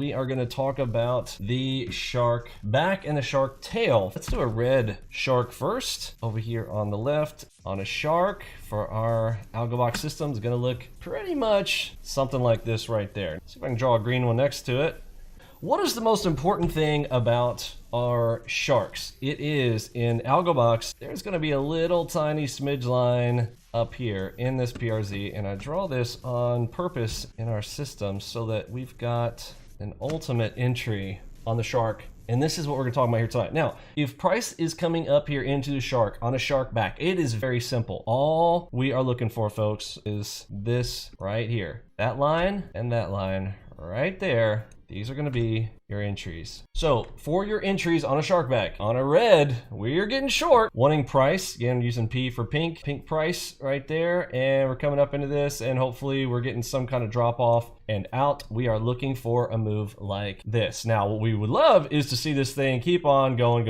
We are going to talk about the shark back and the shark tail. Let's do a red shark first. Over here on the left, on a shark for our Algobox system is going to look pretty much something like this right there. Let's see if I can draw a green one next to it. What is the most important thing about our sharks? It is in Algobox, there's going to be a little tiny smidge line up here in this PRZ, and I draw this on purpose in our system so that we've got an ultimate entry on the shark. And this is what we're going to talk about here tonight. Now, if price is coming up here into the shark on a shark back, it is very simple. All we are looking for, folks, is this right here. That line and that line right there. These are going to be your entries. So for your entries on a shark back, on a red, we are getting short. Wanting price, again, using P for pink price right there. And we're coming up into this and hopefully we're getting some kind of drop off and out. We are looking for a move like this. Now, what we would love is to see this thing keep on going.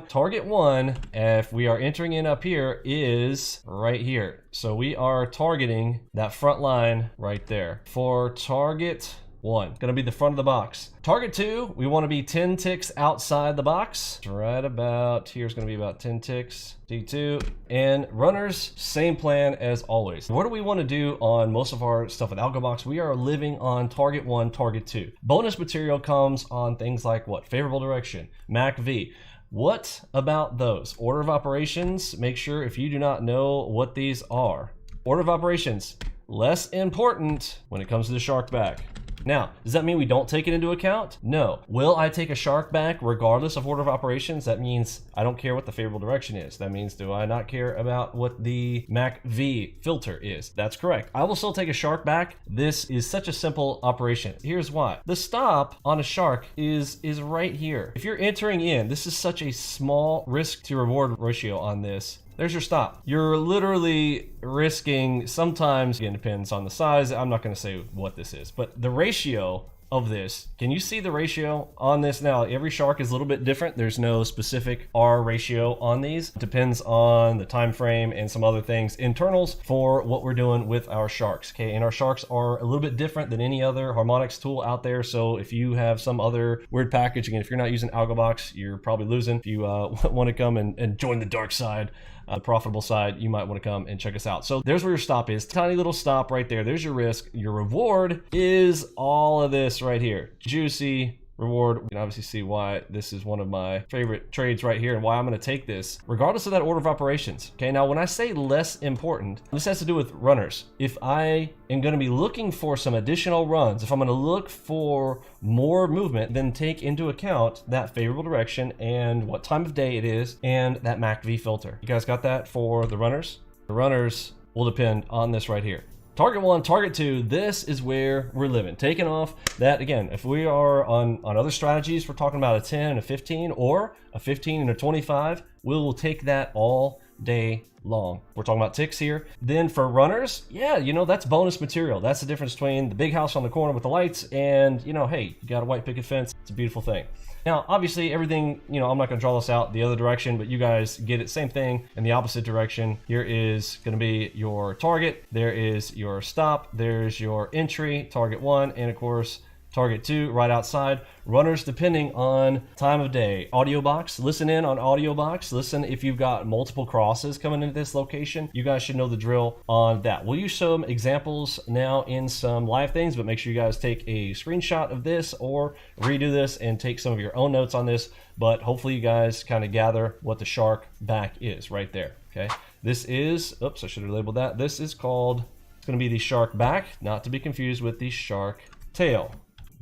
Target one, if we are entering in up here, is right here. So we are targeting that front line right there. For target one, gonna be the front of the box. Target two, we want to be 10 ticks outside the box. Right about here's gonna be about 10 ticks. D2 and runners, same plan as always. What do we want to do on most of our stuff with Algobox? We are living on target one, target two. Bonus material comes on things like what? Favorable direction, MACV. What about those? Order of operations, make sure if you do not know what these are. Order of operations, less important when it comes to the shark back. Now, does that mean we don't take it into account? No. Will I take a shark back regardless of order of operations? That means I don't care what the favorable direction is. That means do I not care about what the MACV filter is? That's correct. I will still take a shark back. This is such a simple operation. Here's why. The stop on a shark is right here. If you're entering in, this is such a small risk to reward ratio on this. There's your stop. You're literally risking, sometimes, again, depends on the size. I'm not going to say what this is, but the ratio of this, can you see the ratio on this? Now, every shark is a little bit different. There's no specific R ratio on these. It depends on the time frame and some other things, internals for what we're doing with our sharks. Okay, and our sharks are a little bit different than any other harmonics tool out there. So if you have some other weird package, again, if you're not using Algobox, you're probably losing. If you want to come and join the dark side, the profitable side, you might want to come and check us out. So there's where your stop is. Tiny little stop right there. There's your risk. Your reward is all of this right here. Juicy reward. You can obviously see why this is one of my favorite trades right here and why I'm going to take this regardless of that order of operations. Okay, now when I say less important, this has to do with runners. If I am going to be looking for some additional runs, if I'm going to look for more movement, then take into account that favorable direction and what time of day it is and that MACV filter. You guys got that for the runners? The runners will depend on this right here. Target one, target two, this is where we're living. Taking off that, again, if we are on other strategies, we're talking about a 10 and a 15 or a 15 and a 25, we will take that all day long. We're talking about ticks here. Then for runners, yeah, you know, that's bonus material. That's the difference between the big house on the corner with the lights and, you know, hey, you got a white picket fence. It's a beautiful thing. Now, obviously, everything, you know, I'm not going to draw this out the other direction, but you guys get it. Same thing in the opposite direction. Here is going to be your target. There is your stop. There's your entry, target one, and of course, target two right outside. Runners depending on time of day. Audiobox, listen in on Audiobox. Listen if you've got multiple crosses coming into this location. You guys should know the drill on that. We'll use some examples now in some live things, but make sure you guys take a screenshot of this or redo this and take some of your own notes on this. But hopefully you guys kind of gather what the shark back is right there. Okay, this is, oops, I should have labeled that. This is called, it's going to be the shark back, not to be confused with the shark tail.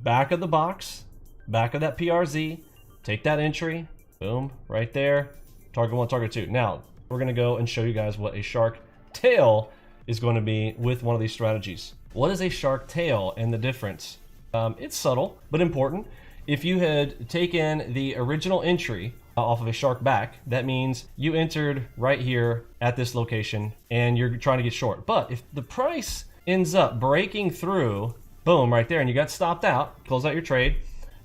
Back of the box, back of that PRZ, take that entry, boom, right there, target one, target two. Now, we're gonna go and show you guys what a shark tail is going to be with one of these strategies. What is a shark tail and the difference? It's subtle, but important. If you had taken the original entry off of a shark back, that means you entered right here at this location and you're trying to get short. But if the price ends up breaking through, boom, right there, and you got stopped out, close out your trade.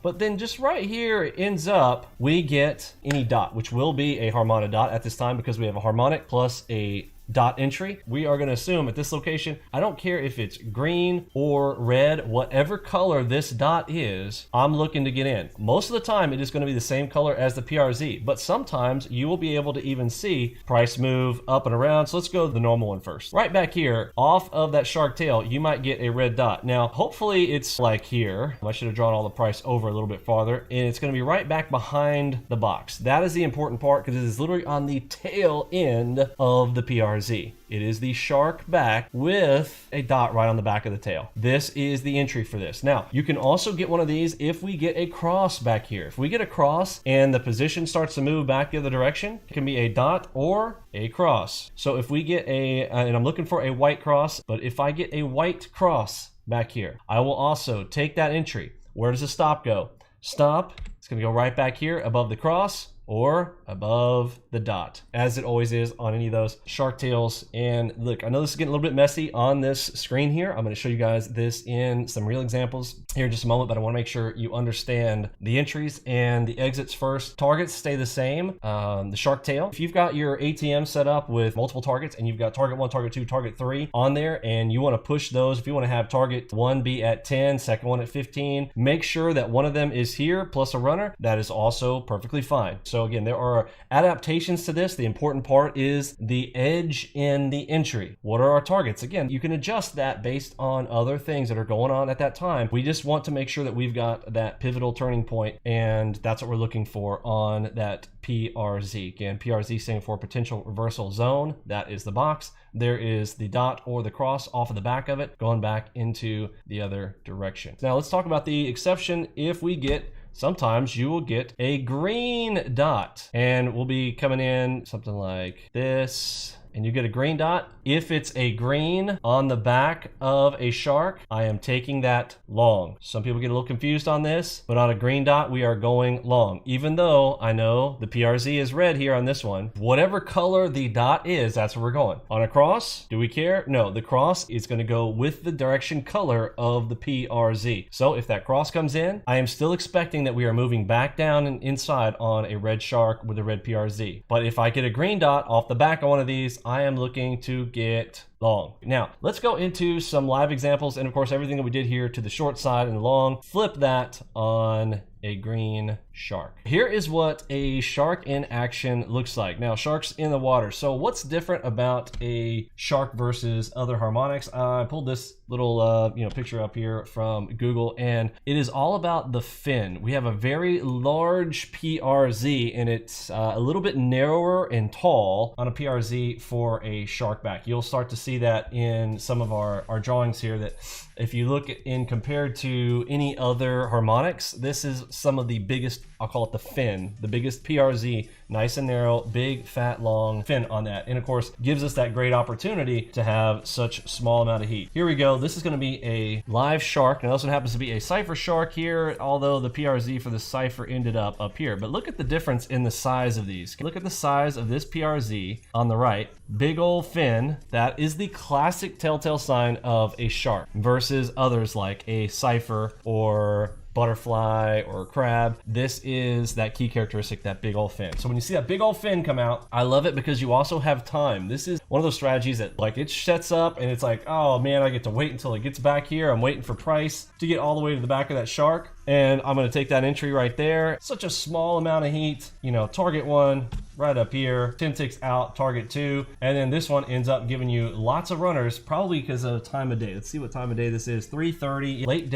But then just right here it ends up, we get any dot, which will be a harmonic dot at this time because we have a harmonic plus a dot entry, we are going to assume at this location, I don't care if it's green or red, whatever color this dot is, I'm looking to get in. Most of the time, it is going to be the same color as the PRZ, but sometimes you will be able to even see price move up and around. So let's go to the normal one first. Right back here, off of that shark tail, you might get a red dot. Now, hopefully it's like here. I should have drawn all the price over a little bit farther, and it's going to be right back behind the box. That is the important part because it is literally on the tail end of the PRZ. It is the shark back with a dot right on the back of the tail. This is the entry for this. Now, you can also get one of these if we get a cross back here. If we get a cross and the position starts to move back the other direction, it can be a dot or a cross. So if we get and I'm looking for a white cross, but if I get a white cross back here, I will also take that entry. Where does the stop go? Stop, it's gonna go right back here above the cross or above the dot, as it always is on any of those shark tails. And look, I know this is getting a little bit messy on this screen here. I'm going to show you guys this in some real examples here in just a moment, but I want to make sure you understand the entries and the exits first. Targets stay the same. The shark tail, if you've got your ATM set up with multiple targets and you've got target 1, target 2, target 3 on there, and you want to push those, if you want to have target 1 be at 10, second one at 15, make sure that one of them is here plus a runner. That is also perfectly fine. So again, there are adaptations to this. The important part is the edge in the entry. What are our targets? Again, you can adjust that based on other things that are going on at that time. We just want to make sure that we've got that pivotal turning point, and that's what we're looking for on that PRZ. Again, PRZ standing for potential reversal zone. That is the box. There is the dot or the cross off of the back of it going back into the other direction. Now let's talk about the exception. If we get, sometimes you will get a green dot, and we'll be coming in something like this, and you get a green dot. If it's a green on the back of a shark, I am taking that long. Some people get a little confused on this, but on a green dot, we are going long. Even though I know the PRZ is red here on this one, whatever color the dot is, that's where we're going. On a cross, do we care? No, the cross is gonna go with the direction color of the PRZ. So if that cross comes in, I am still expecting that we are moving back down and inside on a red shark with a red PRZ. But if I get a green dot off the back of one of these, I am looking to get long. Now, let's go into some live examples, and of course, everything that we did here to the short side and the long, flip that on a green shark. Here is what a shark in action looks like. Now, sharks in the water. So what's different about a shark versus other harmonics? I pulled this little picture up here from Google, and it is all about the fin. We have a very large PRZ, and it's a little bit narrower and tall on a PRZ for a shark back. You'll start to see that in some of our drawings here, that if you look in compared to any other harmonics, this is some of the biggest, I'll call it the fin, the biggest PRZ, nice and narrow, big, fat, long fin on that. And of course, gives us that great opportunity to have such small amount of heat. Here we go. This is going to be a live shark. Now this one happens to be a cipher shark here, although the PRZ for the cipher ended up here. But look at the difference in the size of these. Look at the size of this PRZ on the right. Big old fin. That is the classic telltale sign of a shark versus others like a cipher or butterfly or crab. This is that key characteristic, that big old fin. So when you see that big old fin come out, I love it because you also have time. This is one of those strategies that like it sets up and it's like, oh man, I get to wait until it gets back here. I'm waiting for price to get all the way to the back of that shark, and I'm going to take that entry right there. Such a small amount of heat, you know, target 1 right up here, 10 ticks out, target 2, and then this one ends up giving you lots of runners, probably because of time of day. Let's see what time of day this is. 3:30, late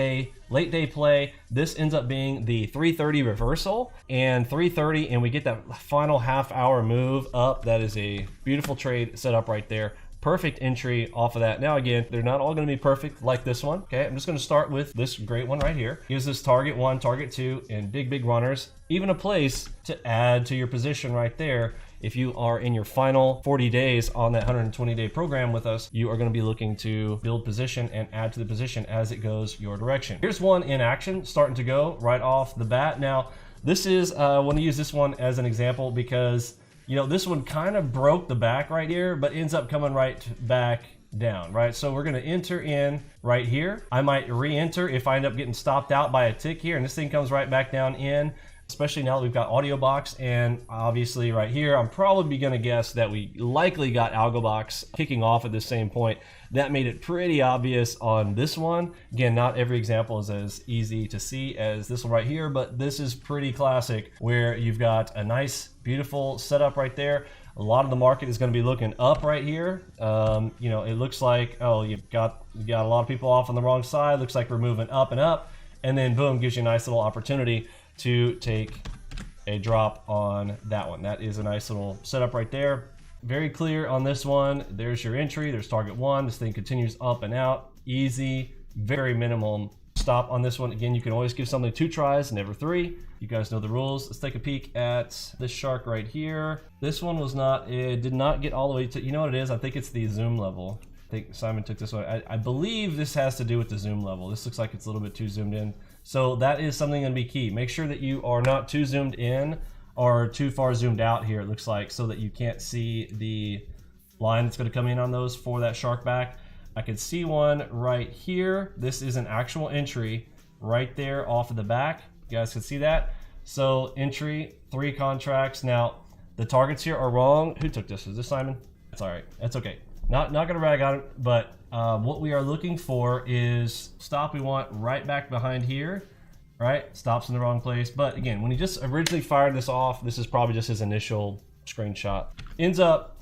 day play. This ends up being the 3:30 reversal and 3:30, and we get that final half hour move up. That is a beautiful trade set up right there. Perfect entry off of that. Now again, they're not all going to be perfect like this one. Okay, I'm just going to start with this great one right here. Gives this target 1, target 2, and big runners. Even a place to add to your position right there. If you are in your final 40 days on that 120-day program with us, you are going to be looking to build position and add to the position as it goes your direction. Here's one in action, starting to go right off the bat. Now, this is, I want to use this one as an example because, you know, this one kind of broke the back right here, but ends up coming right back down, right? So we're going to enter in right here. I might re-enter if I end up getting stopped out by a tick here, and this thing comes right back down in. especially now that we've got Audiobox, and obviously right here, I'm probably gonna guess that we likely got Algobox kicking off at the same point. That made it pretty obvious on this one. Again, not every example is as easy to see as this one right here, but this is pretty classic where you've got a nice, beautiful setup right there. A lot of the market is going to be looking up right here. You know, it looks like, oh, you've got a lot of people off on the wrong side. Looks like we're moving up and up, and then boom, gives you a nice little opportunity to take a drop on that one. That is a nice little setup right there. Very clear on this one. There's your entry. There's target one. This thing continues up and out. Easy, very minimum stop on this one. Again, you can always give something 2 tries, never 3. You guys know the rules. Let's take a peek at this shark right here. This one was not, it did not get all the way to, you know what it is? I think it's the zoom level. I think Simon took this one. I believe this has to do with the zoom level. This looks like it's a little bit too zoomed in. So that is something going to be key. Make sure that you are not too zoomed in or too far zoomed out here, it looks like, so that you can't see the line that's going to come in on those for that shark back. I can see one right here. This is an actual entry right there off of the back. You guys can see that. So entry, 3 contracts. Now the targets here are wrong. Who took this? Is this Simon? That's all right. That's okay. Not gonna rag on it, but what we are looking for is stop. We want right back behind here, right? Stops in the wrong place. But again, when he just originally fired this off, this is probably just his initial screenshot. Ends up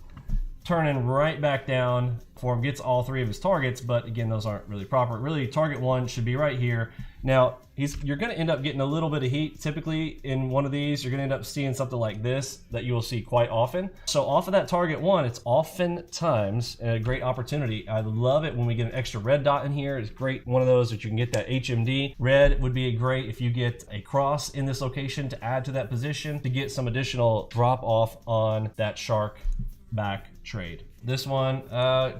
turning right back down before he gets all 3 of his targets, but again, those aren't really proper. Really, target 1 should be right here. Now, you're gonna end up getting a little bit of heat. Typically, in one of these, you're gonna end up seeing something like this that you will see quite often. So off of that target 1, it's oftentimes a great opportunity. I love it when we get an extra red dot in here. It's great, one of those that you can get that HMD. Red would be great if you get a cross in this location to add to that position to get some additional drop off on that shark back trade. This one,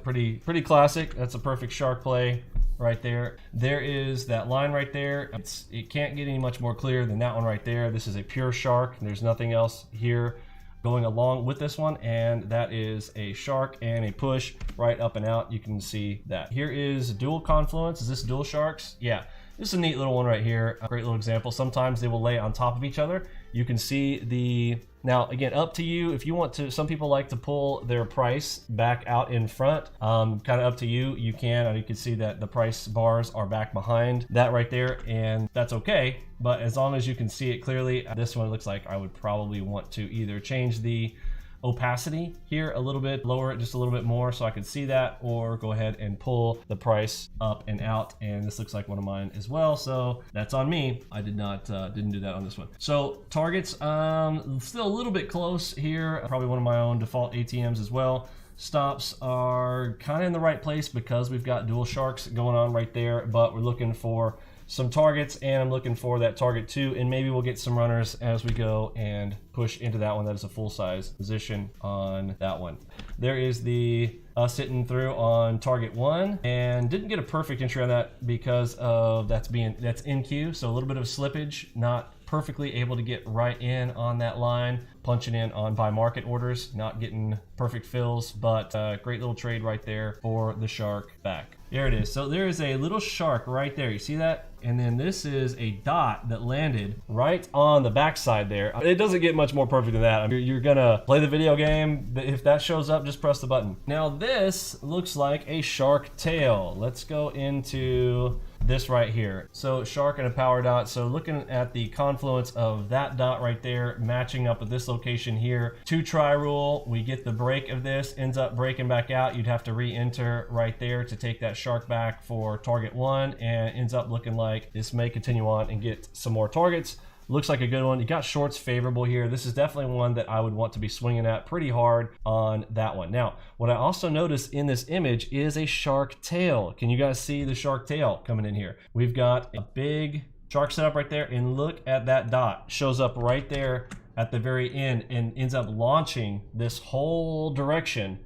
pretty classic. That's a perfect shark play right there. There is that line right there. It can't get any much more clear than that one right there. This is a pure shark, and there's nothing else here going along with this one, and that is a shark and a push right up and out. You can see that. Here is dual confluence. Is this dual sharks? Yeah. This is a neat little one right here. A great little example. Sometimes they will lay on top of each other. You can see the, now again, up to you. If you want to, some people like to pull their price back out in front. Kind of up to you. You can, and you can see that the price bars are back behind that right there, and that's okay. But as long as you can see it clearly, this one looks like I would probably want to either change the opacity here a little bit, lower it just a little bit more so I can see that, or go ahead and pull the price up and out. And this looks like one of mine as well, so that's on me. I did not didn't do that on this one. So targets, still a little bit close here. Probably one of my own default ATMs as well. Stops are kind of in the right place because we've got dual sharks going on right there, but we're looking for some targets, and I'm looking for that target 2, and maybe we'll get some runners as we go and push into that one. That is a full size position on that one. There is the sitting through on target 1, and didn't get a perfect entry on that because of that's in queue, so a little bit of slippage, not perfectly able to get right in on that line, punching in on buy market orders, not getting perfect fills, but great little trade right there for the shark back. There it is. So there is a little shark right there. You see that? And then this is a dot that landed right on the backside there. It doesn't get much more perfect than that. I mean, you're gonna play the video game. If that shows up, just press the button. Now this looks like a shark tail. Let's go into this right here. So shark and a power dot. So looking at the confluence of that dot right there, matching up with this location here. 2 try rule. We get the break of this, ends up breaking back out. You'd have to re-enter right there to take that shark back for target 1, and ends up looking like this may continue on and get some more targets. Looks like a good one. You got shorts favorable here. This is definitely one that I would want to be swinging at pretty hard on that one. Now, what I also noticed in this image is a shark tail. Can you guys see the shark tail coming in here? We've got a big shark setup right there, and look at that dot. Shows up right there at the very end and ends up launching this whole direction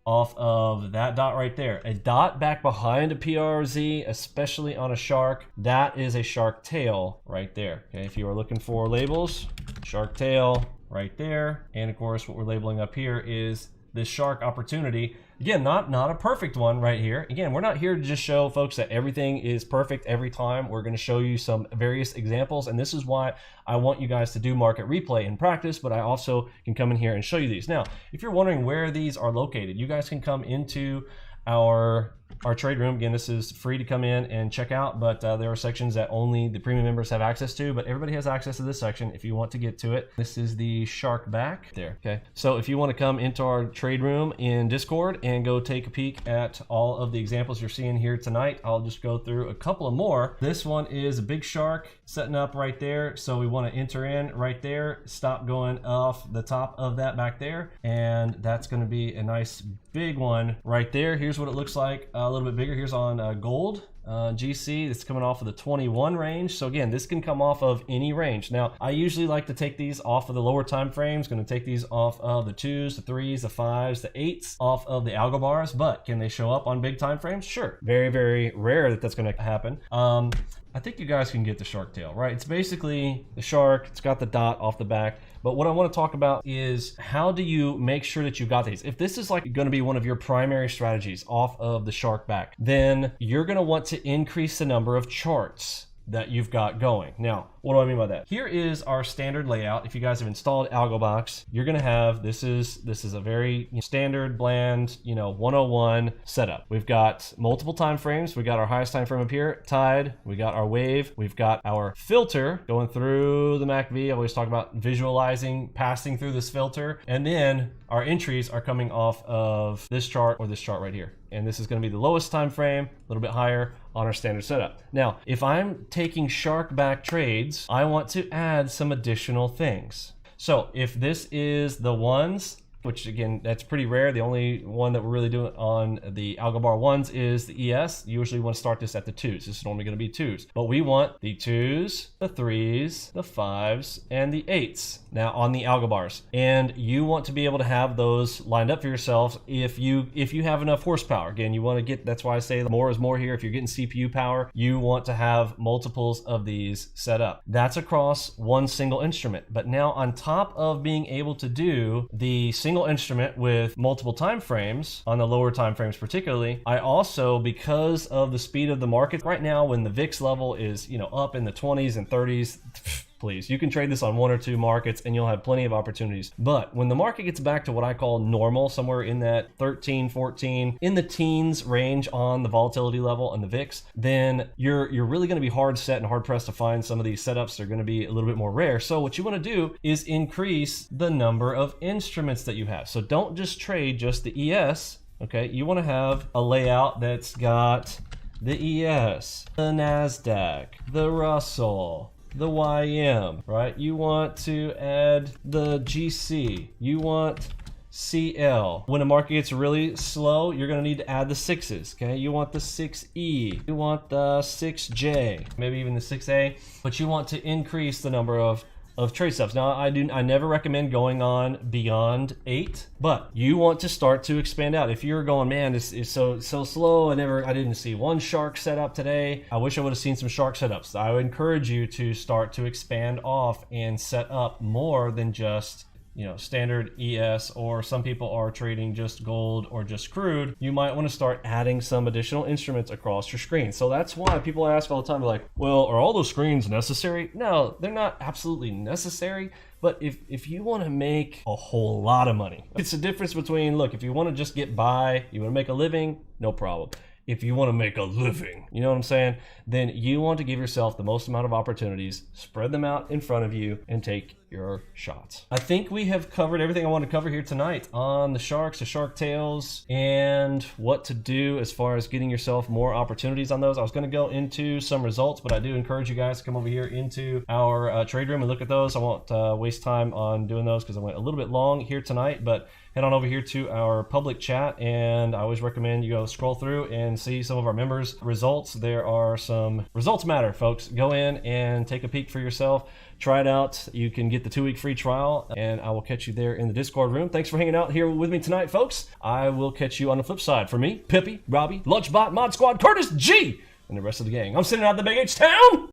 off of that dot right there. A dot back behind a PRZ, especially on a shark, that is a shark tail right there. Okay, if you are looking for labels, shark tail right there. And of course, what we're labeling up here is this shark opportunity. Again, not a perfect one right here. Again, we're not here to just show folks that everything is perfect every time. We're going to show you some various examples, and this is why I want you guys to do market replay in practice, but I also can come in here and show you these. Now, if you're wondering where these are located, you guys can come into our trade room. Again, this is free to come in and check out, but there are sections that only the premium members have access to, but everybody has access to this section if you want to get to it. This is the shark back there. Okay, so if you want to come into our trade room in Discord and go take a peek at all of the examples you're seeing here tonight, I'll just go through a couple of more. This one is a big shark setting up right there, so we want to enter in right there, stop going off the top of that back there, and that's going to be a nice big one right there. Here's what it looks like a little bit bigger. Here's on gold GC. It's coming off of the 21 range. So again, this can come off of any range. Now, I usually like to take these off of the lower time frames. Going to take these off of the 2s, the 3s, the 5s, the 8s, off of the algo bars. But can they show up on big time frames? Sure. Very, very rare that that's going to happen. I think you guys can get the shark tail, right? It's basically the shark. It's got the dot off the back. But what I want to talk about is how do you make sure that you got these? If this is like going to be one of your primary strategies off of the shark back, then you're going to want to increase the number of charts that you've got going. Now, what do I mean by that? Here is our standard layout. If you guys have installed Algobox, you're gonna have, this is a very standard, bland, 101 setup. We've got multiple time frames. We got our highest time frame up here, tide. We got our wave. We've got our filter going through the MACV. I always talk about visualizing, passing through this filter. And then our entries are coming off of this chart or this chart right here. And this is going to be the lowest time frame, a little bit higher on our standard setup. Now, if I'm taking shark back trades, I want to add some additional things. So if this is the ones, which again, that's pretty rare. The only one that we're really doing on the Algobar ones is the ES. You usually want to start this at the 2s. This is normally going to be 2s. But we want the 2s, the 3s, the 5s, and the 8s now on the Algobars. And you want to be able to have those lined up for yourselves if you have enough horsepower. Again, you want to get, that's why I say more is more here. If you're getting CPU power, you want to have multiples of these set up. That's across one single instrument. But now on top of being able to do the single instrument with multiple time frames, on the lower time frames particularly, I also, because of the speed of the market right now, when the VIX level is up in the 20s and 30s, please, you can trade this on 1 or 2 markets and you'll have plenty of opportunities. But when the market gets back to what I call normal, somewhere in that 13, 14, in the teens range on the volatility level and the VIX, then you're really going to be hard set and hard pressed to find some of these setups. They're going to be a little bit more rare. So what you want to do is increase the number of instruments that you have. So don't just trade just the ES. Okay, you want to have a layout that's got the ES, the NASDAQ, the Russell, the YM, right? You want to add the GC. You want CL. When the market gets really slow, you're going to need to add the 6s, okay? You want the 6E. You want the 6J, maybe even the 6A, but you want to increase the number of trade steps. Now, I never recommend going on beyond 8, but you want to start to expand out. If you're going, man, this is so slow, I didn't see one shark setup today. I wish I would have seen some shark setups. I would encourage you to start to expand off and set up more than just standard ES, or some people are trading just gold or just crude. You might want to start adding some additional instruments across your screen. So that's why people ask all the time, like, well, are all those screens necessary? No, they're not absolutely necessary. But if you want to make a whole lot of money, it's the difference between, look, if you want to just get by, you want to make a living, no problem. If you want to make a living, you know what I'm saying? Then you want to give yourself the most amount of opportunities, spread them out in front of you, and take your shots. I think we have covered everything I want to cover here tonight on the sharks, the shark tails, and what to do as far as getting yourself more opportunities on those. I was going to go into some results, but I do encourage you guys to come over here into our trade room and look at those. I won't waste time on doing those because I went a little bit long here tonight, but head on over here to our public chat, and I always recommend you go scroll through and see some of our members' results. There are some results matter, folks. Go in and take a peek for yourself. Try it out. You can get the 2-week free trial, and I will catch you there in the Discord room. Thanks for hanging out here with me tonight, folks. I will catch you on the flip side. For me, Pippi, Robbie, Lunchbot, Mod Squad, Curtis G, and the rest of the gang, I'm sending out the Big H Town.